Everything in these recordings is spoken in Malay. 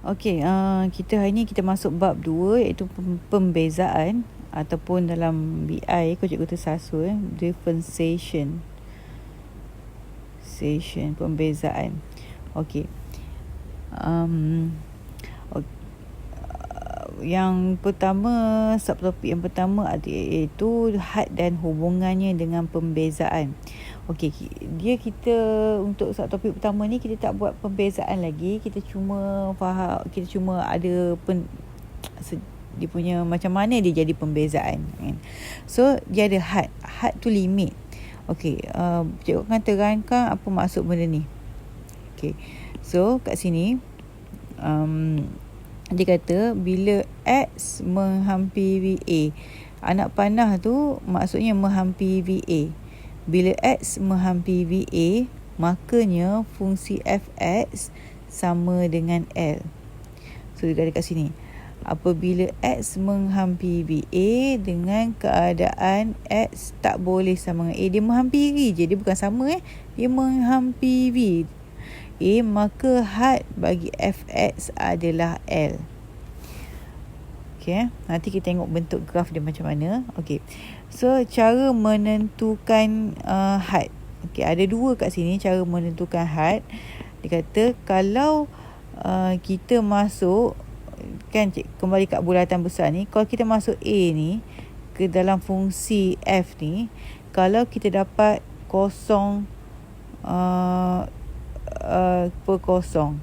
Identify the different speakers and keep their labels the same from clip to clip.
Speaker 1: Okey, kita hari ni kita masuk bab 2 iaitu pembezaan ataupun dalam BI Kocik Kota Sasu differentiation. Pembezaan. Okey. Yang pertama, subtopik yang pertama iaitu had dan hubungannya dengan pembezaan. Okey, kita untuk subtopik pertama ni kita tak buat pembezaan lagi, kita cuma ada dia punya macam mana dia jadi pembezaan kan. So dia ada had. Had tu limit. Okey, cikgu akan terangkan apa maksud benda ni. Okey. So kat sini dia kata bila X menghampiri A. Anak panah tu maksudnya menghampiri A. Bila X menghampiri A, makanya fungsi Fx sama dengan L. So dia ada kat sini. Apabila X menghampiri A dengan keadaan X tak boleh sama dengan A. Dia menghampiri je, dia bukan sama dia menghampiri A, maka had bagi Fx adalah L. Okey, nanti kita tengok bentuk graf dia macam mana. Okey. So cara menentukan had. Okey, ada dua kat sini cara menentukan had. Dia kata kalau kita masuk kan kembali kat bulatan besar ni, kalau kita masuk A ni ke dalam fungsi F ni, kalau kita dapat kosong per kosong,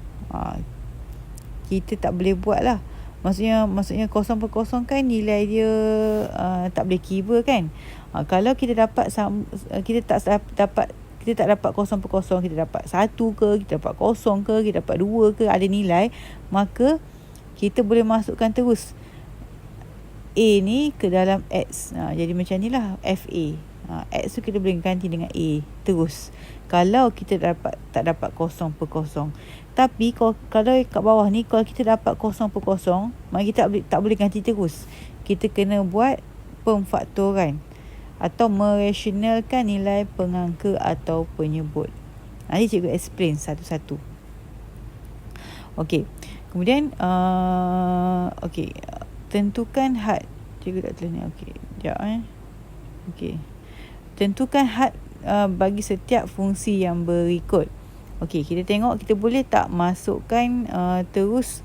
Speaker 1: kita tak boleh buat lah. Maksudnya kosong per kosong kan nilai dia tak boleh kira kan. Kalau kita dapat kita tak dapat kosong per kosong, kita dapat 1 ke, kita dapat kosong ke, kita dapat 2 ke, ada nilai, maka kita boleh masukkan terus A ni ke dalam X. Jadi macam ni lah FA. X tu kita boleh ganti dengan A terus kalau kita tak dapat kosong per kosong. Tapi kalau kat bawah ni, kalau kita dapat kosong per kosong, maka kita tak boleh ganti terus. Kita kena buat pemfaktoran atau merasionalkan nilai pengangka atau penyebut. Nanti cikgu explain satu-satu. Okey. Kemudian okey, tentukan had. Cikgu tak tulis ni. Okey, sekejap Okey. Tentukan had bagi setiap fungsi yang berikut. Okey, kita tengok kita boleh tak masukkan terus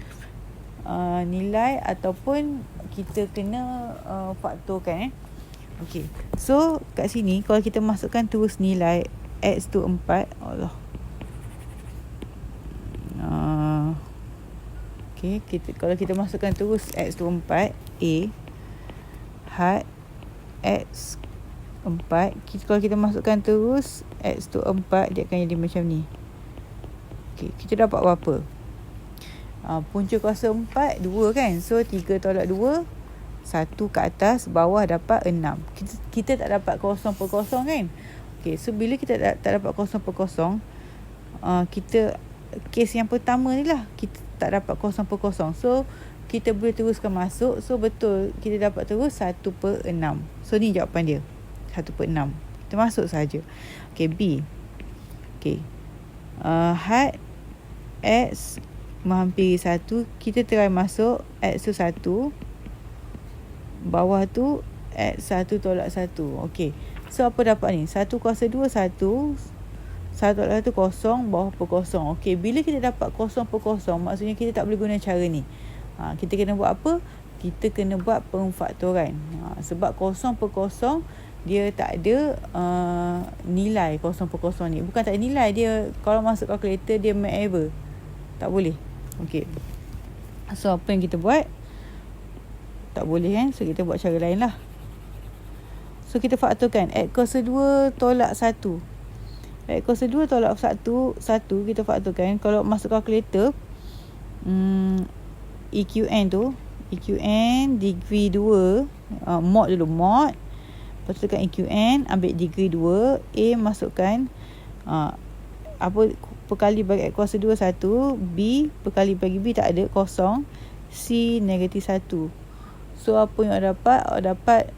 Speaker 1: nilai ataupun kita kena faktorkan Okey. So kat sini kalau kita masukkan terus nilai X tu 4, Allah. Okey, kalau kita masukkan terus X tu 4, A, had X 4, kalau kita masukkan terus X tu 4, dia akan jadi macam ni. Okey, kita dapat berapa? Punca kuasa 4, 2 kan. So 3 tolak 2, 1 ke atas, bawah dapat 6. Kita tak dapat kosong per kosong kan. Okey, so bila kita tak dapat kosong per kosong, kita kes yang pertama ni lah, kita tak dapat kosong per kosong. So kita boleh teruskan masuk. So betul kita dapat terus 1 per 6. So ni jawapan dia, 1 per 6. Kita masuk saja. Okey, B. Okey, had X menghampiri 1, kita try masuk X tu 1, bawah tu X 1 tolak 1. Okey, so apa dapat ni? 1 kuasa 2, 1 tolak 1 kosong, bawah per kosong. Okey, bila kita dapat kosong per kosong, maksudnya kita tak boleh guna cara ni. Kita kena buat apa? Kita kena buat pemfaktoran. Sebab kosong per kosong dia tak ada nilai kosong per kosong ni. Bukan tak ada nilai, dia kalau masuk kalkulator dia make error. Tak boleh. Okey. So apa yang kita buat? Tak boleh kan? So kita buat cara lain lah. So kita faktorkan X kuasa 2 tolak 1. X kuasa 2 tolak 1 kita faktorkan. Kalau masuk kalkulator, EQN tu, EQN degree 2, mod dulu, mod. Lepas tu tekan EQN, ambil degree 2, A masukkan apa perkali bagi X kuasa 2 1, B perkali bagi B tak ada, kosong, C negatif 1. So apa yang awak dapat?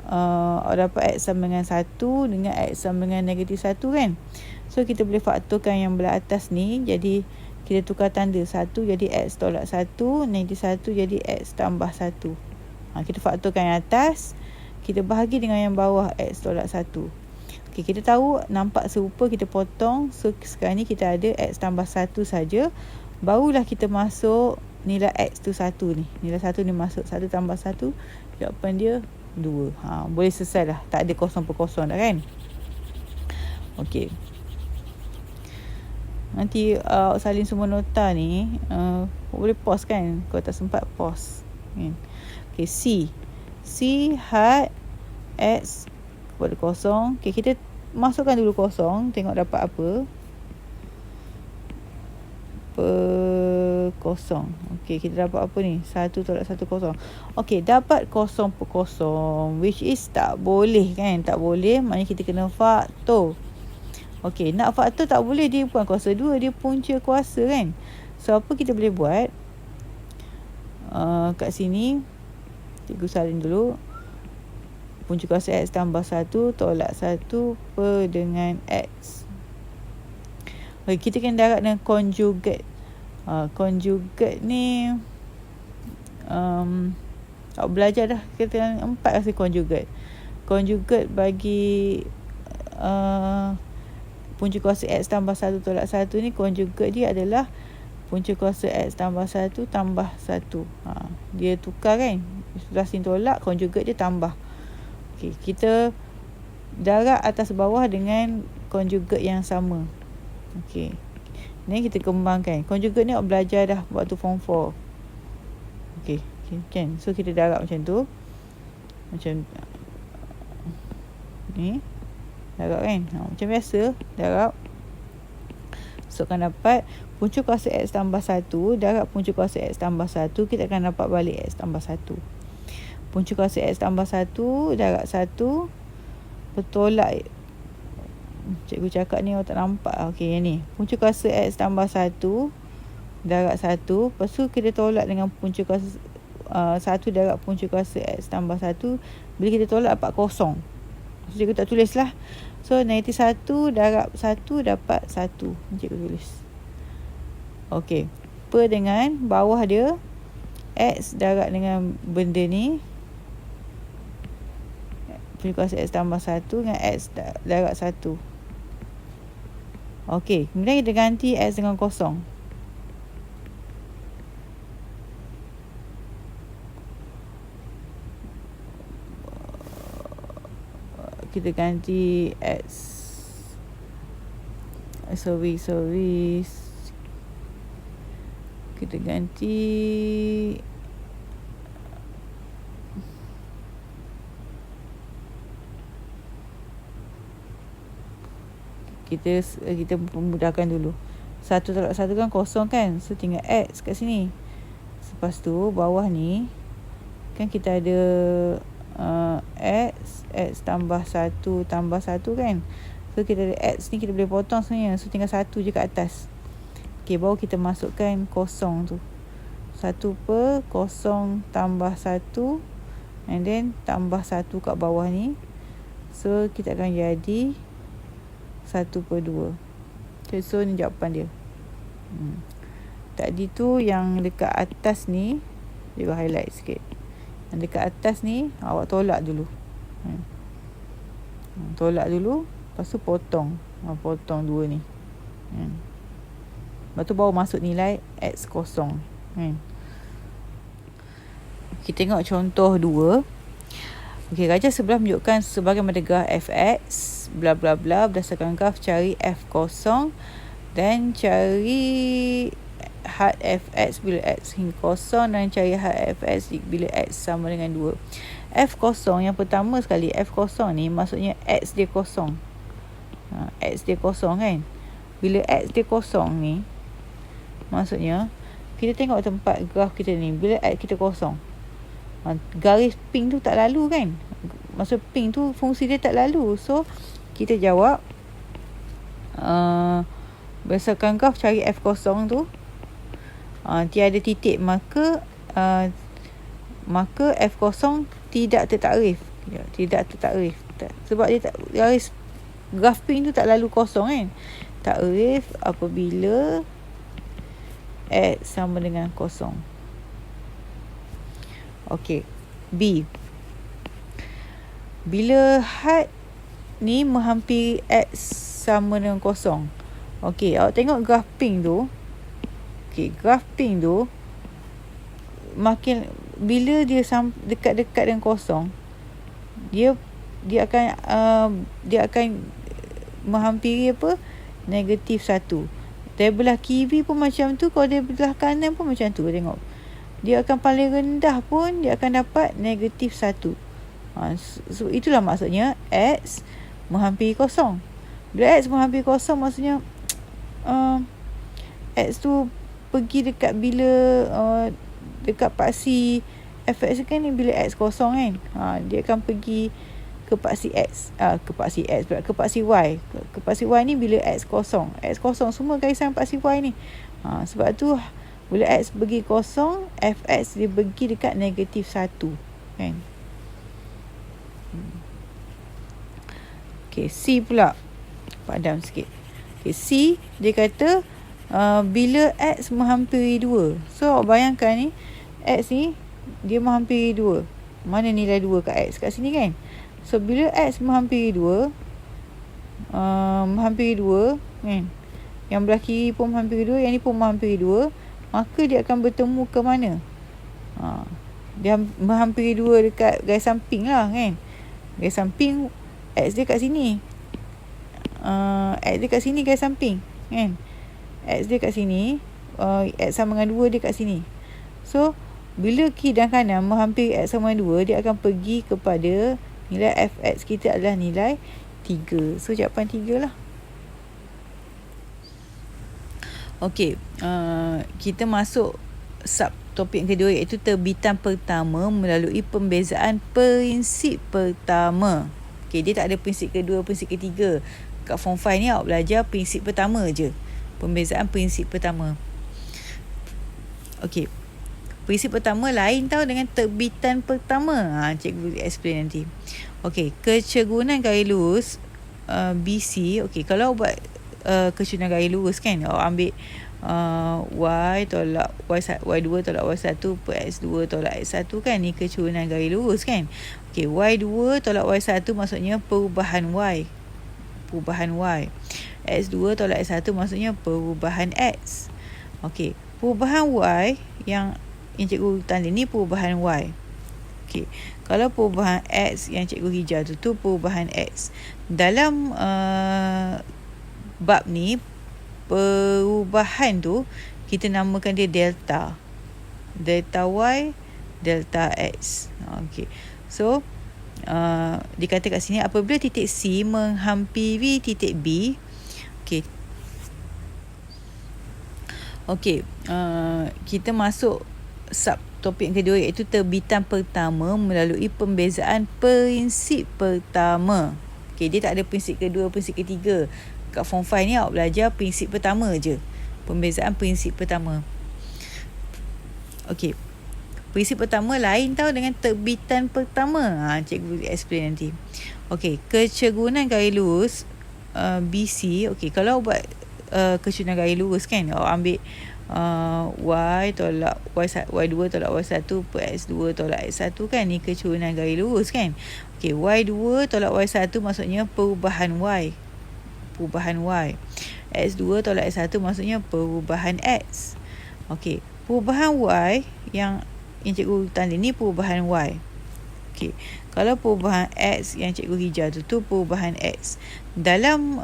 Speaker 1: Awak dapat X sama dengan 1 dengan X sama dengan negatif 1 kan. So kita boleh faktorkan yang belah atas ni. Jadi kita tukar tanda. 1 jadi X tolak 1, negatif 1 jadi X tambah 1. Kita faktorkan yang atas, kita bahagi dengan yang bawah X tolak 1. Okay, kita tahu nampak serupa, kita potong. So sekarang ni kita ada X tambah 1 saja. Barulah kita masuk nilai X tu 1 ni. Nilai 1 ni masuk 1 tambah 1, jawapan dia 2. Boleh selesai dah. Tak ada kosong per kosong dah kan. Okey. Nanti salin semua nota ni, boleh pause kan. Kalau tak sempat pause. Okay, C had X kepada kosong. Okay, kita masukkan dulu kosong, tengok dapat apa. Per kosong. Okay, kita dapat apa ni? 1 tolak 1 kosong. Okay, dapat kosong per kosong, which is tak boleh kan. Tak boleh, maknanya kita kena faktor. Okey, nak faktor tak boleh, dia bukan kuasa 2, dia punca kuasa kan. So apa kita boleh buat? Kat sini cikgu salin dulu. Punca kuasa X tambah 1 tolak 1 per dengan X. Okey, kita kena darab dengan conjugate. Conjugate ni belajar dah, kita 4 rasa conjugate. Conjugate bagi punca kuasa X tambah 1 tolak 1 ni, conjugate dia adalah punca kuasa X tambah 1 tambah 1. Dia tukar kan. Setelah sini tolak, conjugate dia tambah. Okay, kita darab atas bawah dengan conjugate yang sama. Okay, ni kita kembangkan. Conjugate ni belajar dah waktu form 4. Okay, kan. So kita darab macam tu. Macam ni. Darab kan. Macam biasa, darab. So akan dapat punca kuasa X tambah 1 darab punca kuasa X tambah 1, kita akan dapat balik X tambah 1. Punca kuasa X tambah 1 darab 1 bertolak. Cikgu cakap ni awak tak nampak. Okey, yang ni. Punca kuasa X tambah 1 darab 1. Lepas tu kita tolak dengan punca kuasa 1 darab punca kuasa X tambah 1. Bila kita tolak dapat kosong. So, cikgu tak tulis lah. So negatif 1 darab 1 dapat 1. Cikgu tulis. Okey. Per dengan bawah dia X darab dengan benda ni. Punca kuasa X tambah 1 dengan X darab 1. Okey. Kemudian kita ganti X dengan kosong. Kita ganti X. Sorry. Kita ganti kita memudahkan dulu. 1 tolak 1 kan kosong kan. So tinggal X kat sini. Lepas tu bawah ni kan kita ada X tambah 1 tambah 1 kan. So kita ada X ni kita boleh potong sebenarnya. So tinggal 1 je kat atas. Okay, baru kita masukkan kosong tu. 1 per kosong tambah 1 and then tambah 1 kat bawah ni. So kita akan jadi 1 per 2. Okay, so ni jawapan dia. Tadi tu yang dekat atas ni dia highlight sikit. Yang dekat atas ni awak tolak dulu. Tolak dulu. Lepas tu potong. Potong 2 ni. Lepas tu baru masuk nilai X kosong. Kita tengok contoh 2. Okey, raja sebelah menunjukkan sebagaimana graf fx bla bla bla, berdasarkan graf cari f kosong dan cari had fx bila x hingga kosong dan cari had fx bila x sama dengan 2. F kosong yang pertama sekali, F kosong ni maksudnya x dia kosong. X dia kosong kan. Bila x dia kosong ni maksudnya kita tengok tempat graf kita ni, bila x kita kosong, garis pink tu tak lalu kan. Maksud pink tu fungsi dia tak lalu. So kita jawab berdasarkan graf cari f kosong tu tiada titik, maka f kosong tidak tertakrif. Tidak tertakrif. Sebab dia tak, garis graf pink tu tak lalu kosong kan. Takrif apabila X sama dengan kosong. Okey. B. Bila had ni menghampiri X sama dengan kosong. Okey, awak tengok graf pink tu. Okey, graf pink tu makin bila dia dekat-dekat dengan kosong, dia akan menghampiri apa? Negatif 1. Dari belah kiri pun macam tu, kalau dari belah kanan pun macam tu. Tengok, dia akan paling rendah pun dia akan dapat negatif 1. So itulah maksudnya X menghampiri kosong. Bila X menghampiri kosong, maksudnya X tu pergi dekat bila dekat paksi fx kan ni, bila X kosong kan, dia akan pergi ke paksi X, ke paksi Y. Ke paksi Y ni bila X kosong semua garisan paksi Y ni. Sebab tu bila X pergi kosong, fx dia pergi dekat negatif 1 kan. Okay, C pula padam sikit. Okay, C dia kata bila X menghampiri 2. So awak bayangkan ni, X ni dia menghampiri 2. Mana nilai 2 kat X? Kat sini kan. So bila X menghampiri 2, kan, yang belah kiri pun menghampiri 2, yang ni pun menghampiri 2, maka dia akan bertemu ke mana? Dia menghampiri 2 dekat garisan pink lah kan. Garisan pink, X dia kat sini. X dia kat sini garisan pink kan. X dia kat sini, X sama dengan 2 dia kat sini. So bila kiri dan kanan menghampiri X sama dengan 2, dia akan pergi kepada nilai fx kita adalah nilai 3. So jawapan 3 lah. Okey, kita masuk sub topik yang kedua, iaitu terbitan pertama melalui pembezaan prinsip pertama. Okey, dia tak ada prinsip kedua, prinsip ketiga. Kat form 5 ni awak belajar prinsip pertama je. Pembezaan prinsip pertama. Okey, prinsip pertama lain tau dengan terbitan pertama. Cikgu explain nanti. Okey, kecerunan garis lurus BC. Okey, kalau buat kecerunan garis lurus kan, awak ambil Y tolak Y2 tolak Y1 per X2 tolak X1 kan, ni kecerunan garis lurus kan. Okey, Y2 tolak Y1 maksudnya perubahan Y. X2 tolak X1 maksudnya perubahan X. Okey, perubahan Y yang cikgu tanda ni perubahan Y. Okey, kalau perubahan X yang cikgu hijau tu perubahan X. Dalam bab ni, perubahan tu kita namakan dia delta. Delta Y, delta X. Okey, so dikata kat sini, apabila titik C menghampiri titik B. Okey, kita masuk sub topik yang kedua, iaitu terbitan pertama melalui pembezaan prinsip pertama. Okey, dia tak ada prinsip kedua, prinsip ketiga. Kat form 5 ni awak belajar prinsip pertama je. Pembezaan prinsip pertama. Okey, prinsip pertama lain tau dengan terbitan pertama. Cikgu explain nanti. Okey, kecerunan garis lurus BC. Okey, kalau buat kecerunan garis lurus kan, awak ambil Y tolak Y2 tolak Y1 per X2 tolak X1 kan, ni kecerunan garis lurus kan. Okey, Y2 tolak Y1 maksudnya perubahan Y. X2 tolak X1 maksudnya perubahan X. Okey, perubahan Y yang cikgu tanda ni perubahan Y. Okey, kalau perubahan X yang cikgu hijau tu perubahan X. Dalam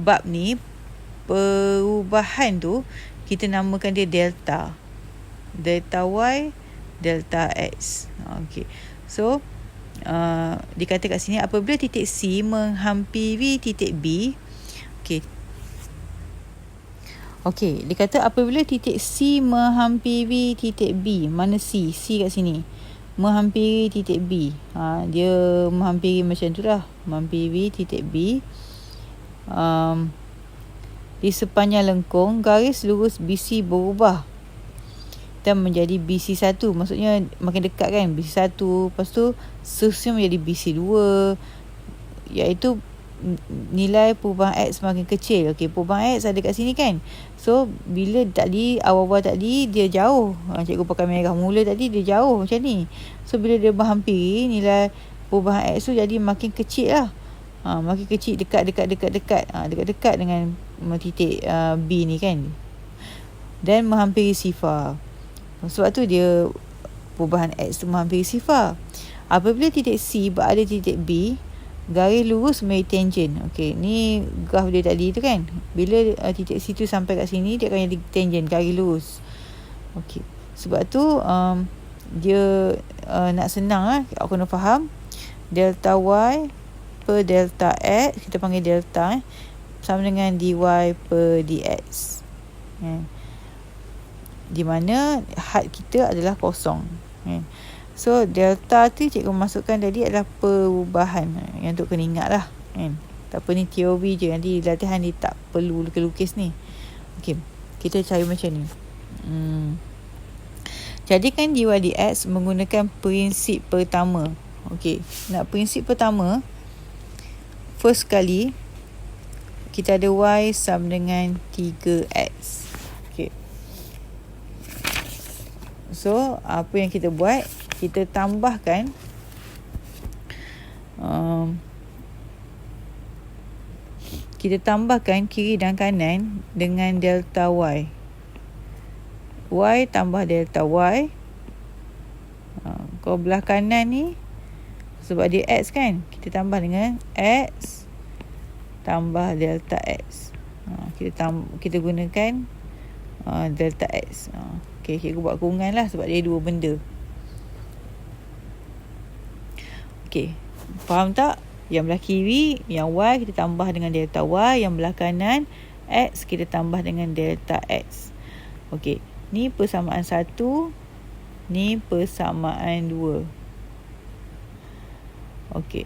Speaker 1: bab ni, perubahan tu kita namakan dia delta. Delta Y, delta X. Okey, so dikata kat sini, apabila titik C menghampiri titik B. Okey, dikata apabila titik C menghampiri titik B. Mana C? C kat sini. Menghampiri titik B. Dia menghampiri macam tu lah. Menghampiri titik B. Di sepanjang lengkung, garis lurus BC berubah dan menjadi BC1. Maksudnya makin dekat kan, BC1. Lepas tu seterusnya menjadi BC2, iaitu nilai perubahan X semakin kecil. Okey, perubahan X ada kat sini kan. So bila tadi awal-awal tadi dia jauh, cikgu pakai merah mula tadi dia jauh macam ni. So bila dia berhampiri, nilai perubahan X tu jadi makin kecil lah. Makin kecil, dekat dengan titik B ni kan, dan menghampiri sifar. Sebab tu dia perubahan X tu menghampiri sifar. Apabila titik C berada titik B, garis lurus menjadi tangent. Okey, ni graf dia tadi tu kan. Bila titik C tu sampai kat sini, dia akan jadi tangent, garis lurus. Okey, sebab tu dia nak senang lah, aku kena faham delta Y per delta X, kita panggil delta sama dengan dy per dx. Di mana had kita adalah kosong. So delta tu cikgu masukkan tadi adalah perubahan, yang untuk kena ingat lah kan. Tak apa, ni teori je, nanti latihan ni tak perlu lukis ni. Okey, kita cari macam ni. Jadikan dy dx menggunakan prinsip pertama. Okey, nak prinsip pertama, first kali kita ada y sama dengan 3x. Okey, so apa yang kita buat, kita tambahkan kiri dan kanan dengan delta y. Y tambah delta y. Kalau belah kanan ni, sebab dia x kan, kita tambah dengan x tambah delta x. Kita gunakan delta x. Okey, cikgu buat kurungan lah sebab dia dua benda. Okey, faham tak? Yang belah kiri, yang y kita tambah dengan delta y. Yang belah kanan, x kita tambah dengan delta x. Okey, ni persamaan 1, ni persamaan 2. Okey,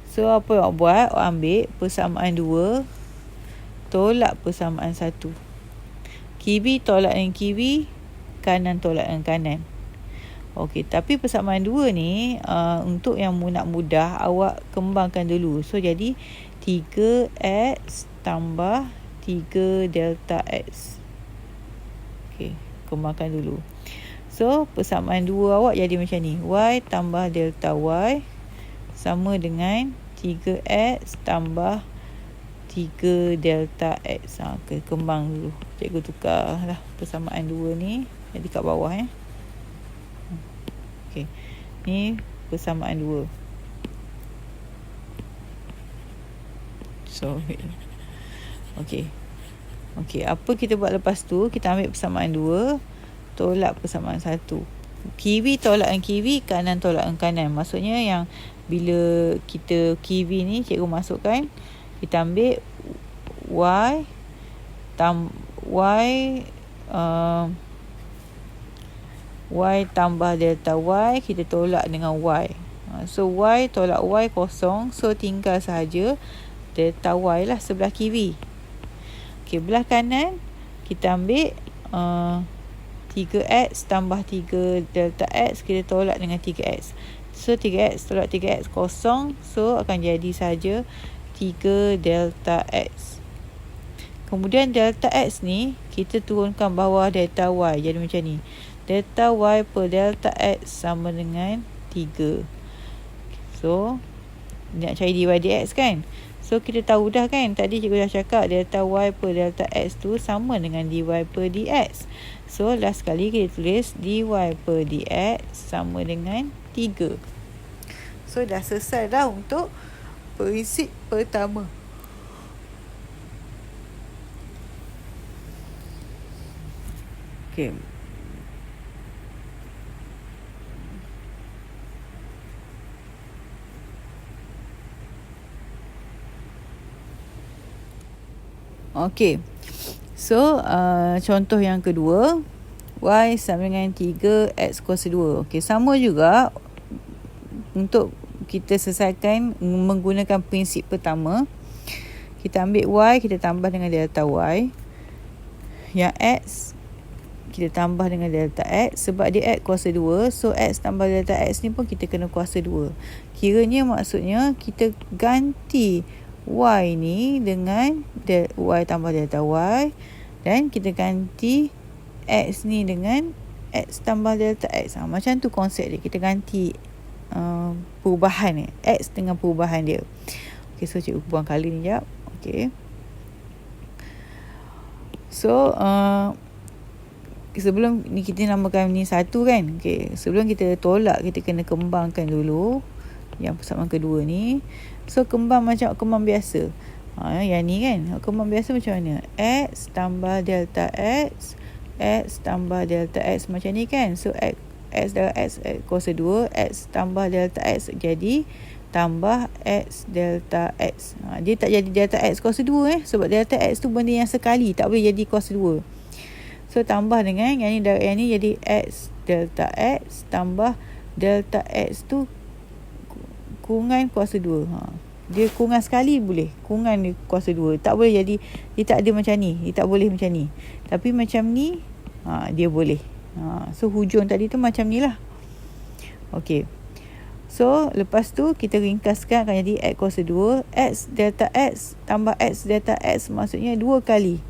Speaker 1: so apa awak buat? Awak ambil persamaan 2 tolak persamaan 1. Kiri tolak dengan kiri, kanan tolak dengan kanan. Okey, tapi persamaan 2 ni untuk yang nak mudah, awak kembangkan dulu. So jadi 3x tambah 3 delta x. Okey, kembangkan dulu. So persamaan 2 awak jadi macam ni, y tambah delta y sama dengan 3x tambah 3 delta x. Okay, kembang dulu. Cikgu tukar lah persamaan 2 ni jadi kat bawah Okey, ni persamaan 2. So Okey, apa kita buat lepas tu? Kita ambil persamaan 2 tolak persamaan 1. Kiri tolak dengan kiri, kanan tolak dengan kanan. Maksudnya yang bila kita kiri ni cikgu masukkan, kita ambil y tambah delta y, kita tolak dengan y. So y tolak y kosong, so tinggal sahaja delta y lah sebelah kiri. Okey, belah kanan kita ambil 3x tambah 3 delta x, kita tolak dengan 3x. So 3x tolak 3x kosong, so akan jadi saja 3 delta x. Kemudian delta x ni kita turunkan bawah delta y, jadi macam ni. Delta y per delta x sama dengan 3. So nak cari dy dx kan. So kita tahu dah kan, tadi cikgu dah cakap delta y per delta x tu sama dengan dy per dx. So last sekali kita tulis dy per dx sama dengan 3. So dah selesai dah untuk prinsip pertama. Okey. Okey. So contoh yang kedua, y sama dengan 3x kuasa 2. Okey, sama juga untuk kita selesaikan menggunakan prinsip pertama. Kita ambil y, kita tambah dengan delta y. Yang x kita tambah dengan delta x. Sebab dia x kuasa 2, so x tambah delta x ni pun kita kena kuasa 2. Kiranya maksudnya kita ganti Y ni dengan Y tambah delta Y, dan kita ganti X ni dengan X tambah delta X. Macam tu konsep dia. Kita ganti perubahan ni, X dengan perubahan dia. Okay, so cikgu buang kali ni sekejap. Okay. So sebelum ni kita namakan ni satu kan. Okay, sebelum kita tolak, kita kena kembangkan dulu yang persamaan kedua ni. So kembang macam kembang biasa. Yang ni kan, kembang biasa macam mana? X tambah delta X, X tambah delta X macam ni kan. So X darab X kuasa 2, X tambah delta X jadi tambah X delta X. Dia tak jadi delta X kuasa 2 sebab delta X tu benda yang sekali, tak boleh jadi kuasa 2. So tambah dengan yang ni darab yang ni jadi X delta X tambah delta X tu kurungan kuasa 2. Dia kurungan sekali boleh, kurungan dia kuasa 2. Tak boleh jadi, dia tak ada macam ni, dia tak boleh macam ni. Tapi macam ni dia boleh. So hujung tadi tu macam ni lah. Okay. So lepas tu kita ringkaskan akan jadi X kuasa 2, X delta X tambah X delta X maksudnya 2 kali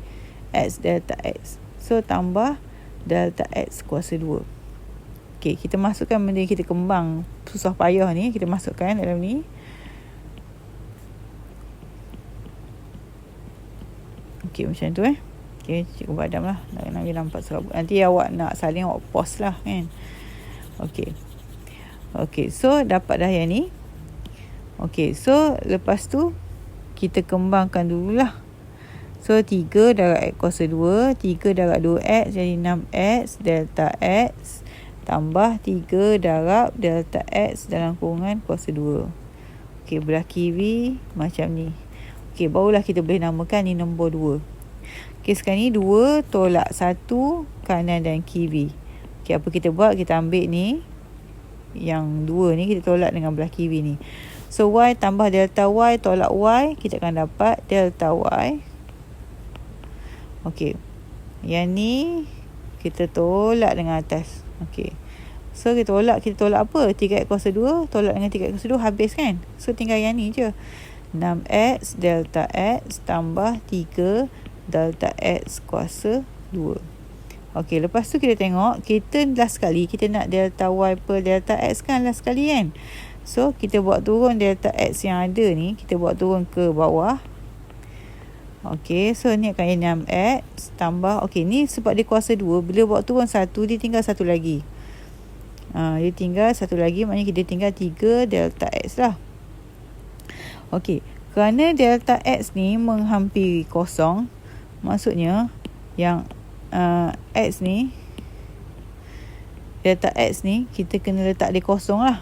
Speaker 1: X delta X. So tambah delta X kuasa 2. Okay, kita masukkan benda yang kita kembang susah payah ni, kita masukkan dalam ni. Okay, macam tu Okay, cikgu padam lah. Nak nampak serabut. Nanti awak nak salin, awak pause lah kan. Okay. Okay, so dapat dah yang ni. Okay, so lepas tu kita kembangkan dululah. So 3 darab X kuasa 2, 3 darab 2X jadi 6X delta X tambah 3 darab delta X dalam kurungan kuasa 2. Okay, belah kiri macam ni. Okay, barulah kita boleh namakan ni nombor 2. Okay, sekarang ni 2 tolak 1 kanan dan kiri. Okay, apa kita buat? Kita ambil ni, yang 2 ni kita tolak dengan belah kiri ni. So Y tambah delta Y tolak Y, kita akan dapat delta Y. Okay, yang ni kita tolak dengan atas. Okay, so kita tolak apa? 3X kuasa 2 tolak dengan 3X kuasa 2 habis kan. So tinggal yang ni je, 6X delta X tambah 3 delta X kuasa 2. Okey, lepas tu kita tengok, kita last sekali kita nak delta Y per delta X kan last sekali kan. So kita buat turun delta X yang ada ni, kita buat turun ke bawah. Okey, so ni akan jadi 6X tambah, okey ni sebab dia kuasa 2, bila buat turun 1 dia tinggal satu lagi. Dia tinggal satu lagi, maknanya kita tinggal 3 delta X lah. Okey, kerana delta X ni menghampiri kosong, maksudnya yang X ni, delta X ni kita kena letak dia kosong lah.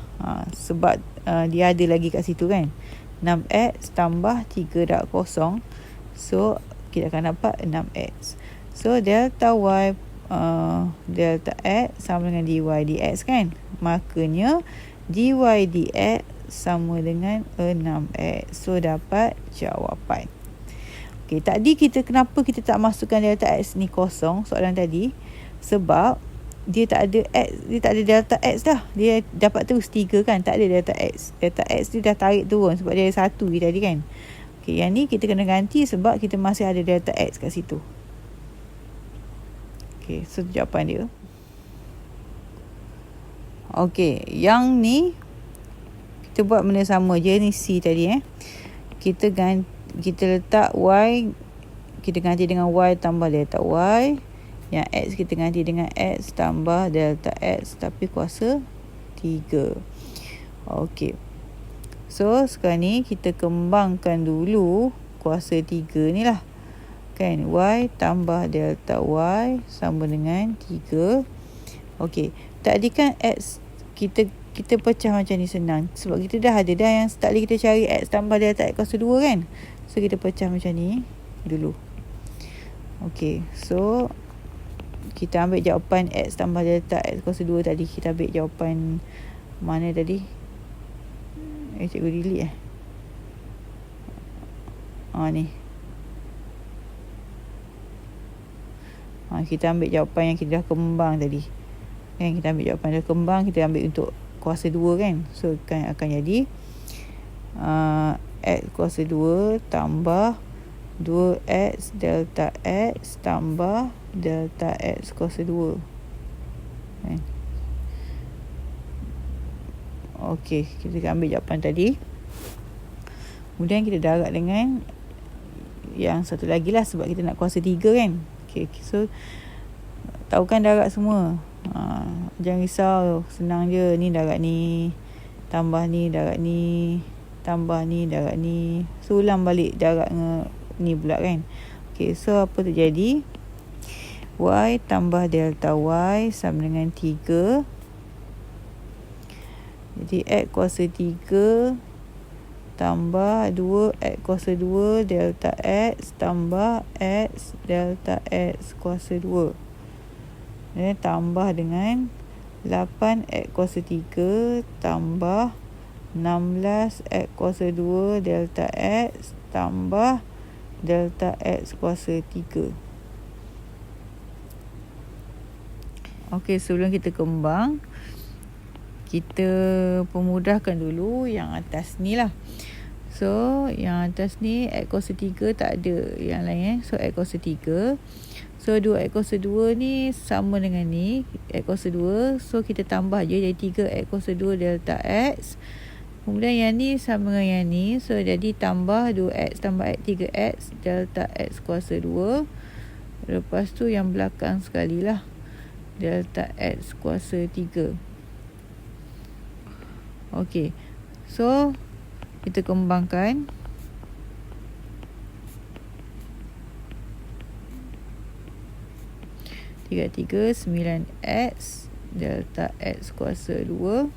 Speaker 1: Sebab dia ada lagi kat situ kan. 6X tambah 3 darab kosong, so kita akan dapat 6X. So delta Y delta X sama dengan dy dx kan. Makanya dy dx sama dengan 6X. So dapat jawapan. Okay, tadi kenapa kita tak masukkan delta X ni kosong soalan tadi? Sebab dia tak ada X, dia tak ada delta X dah. Dia dapat terus 3 kan, tak ada delta X. Delta X dia dah tarik turun sebab dia ada 1 tadi kan. Okay, yang ni kita kena ganti sebab kita masih ada delta X kat situ. Okay, so jawapan dia. Okay, yang ni kita buat benda sama je, ni C tadi kita letak Y, kita ganti dengan Y tambah delta Y. Yang X kita ganti dengan X tambah delta X tapi kuasa 3. Okey, so sekarang ni kita kembangkan dulu kuasa 3 ni lah kan. Y tambah delta Y sama dengan 3. Okey, tadi kan X kita pecah macam ni senang sebab kita dah ada yang start lagi kita cari X tambah delta X kuasa 2 kan. So kita pecah macam ni dulu. Okey, so kita ambil jawapan X tambah delta X kuasa 2 tadi. Kita ambil jawapan mana tadi? Cikgu delete ni. Kita ambil jawapan yang kita dah kembang tadi kan. Kita ambil jawapan dah kembang, kita ambil untuk kuasa 2 kan. So akan jadi X kuasa 2 tambah 2X delta X tambah delta X kuasa 2. Okey, kita ambil jawapan tadi. Kemudian kita darab dengan yang satu lagi lah, sebab kita nak kuasa 3 kan. Okay, so tahukan darab semua. Jangan risau, senang je. Ni darab ni, tambah ni darab ni, tambah ni darab ni. So ulang balik darab ni pula kan. Okay, so apa terjadi? Y tambah delta Y sama dengan 3. Jadi X kuasa 3 tambah 2X kuasa 2 delta X tambah X delta X kuasa 2. Dan tambah dengan 8X kuasa 3 tambah 16X kuasa 2 delta X tambah delta X kuasa 3. Okey, sebelum kita kembang, kita pemudahkan dulu yang atas ni lah. So yang atas ni X kuasa 3 tak ada yang lain So X kuasa 3. So 2X kuasa 2 ni sama dengan ni X kuasa 2. So kita tambah je jadi 3X kuasa 2 delta X. Kemudian yang ni sama dengan yang ni. So jadi tambah 2X tambah X 3X delta X kuasa 2. Lepas tu yang belakang sekali lah, delta X kuasa 3. Okey, so kita kembangkan. Tiga 9X delta X kuasa 2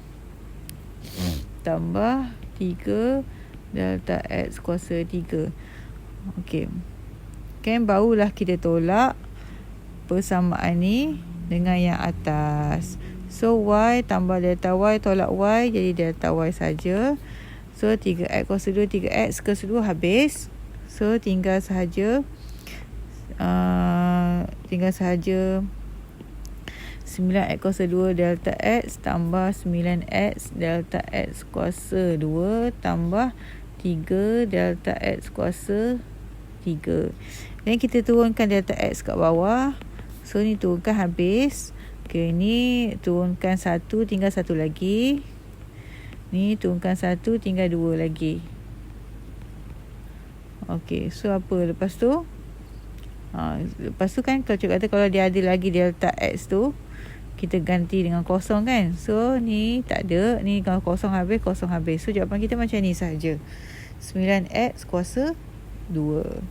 Speaker 1: tambah 3 delta X kuasa 3. Okey, kan barulah kita tolak persamaan ni dengan yang atas. So Y tambah delta Y tolak Y jadi delta Y saja. So 3X kuasa 2 3X kuasa 2 habis. So tinggal sahaja 9X kuasa 2 delta X tambah 9X delta X kuasa 2 tambah 3 delta X kuasa 3. Dan kita turunkan delta X kat bawah. So ni turunkan habis. Okay, ni turunkan 1 tinggal 1 lagi. Ni turunkan 1 tinggal 2 lagi. Okay, so apa lepas tu? Lepas tu kan kalau cikgu kata kalau dia ada lagi delta X tu, kita ganti dengan kosong kan. So ni tak ada. Ni kalau kosong habis, kosong habis. So jawapan kita macam ni sahaja. 9X kuasa 2.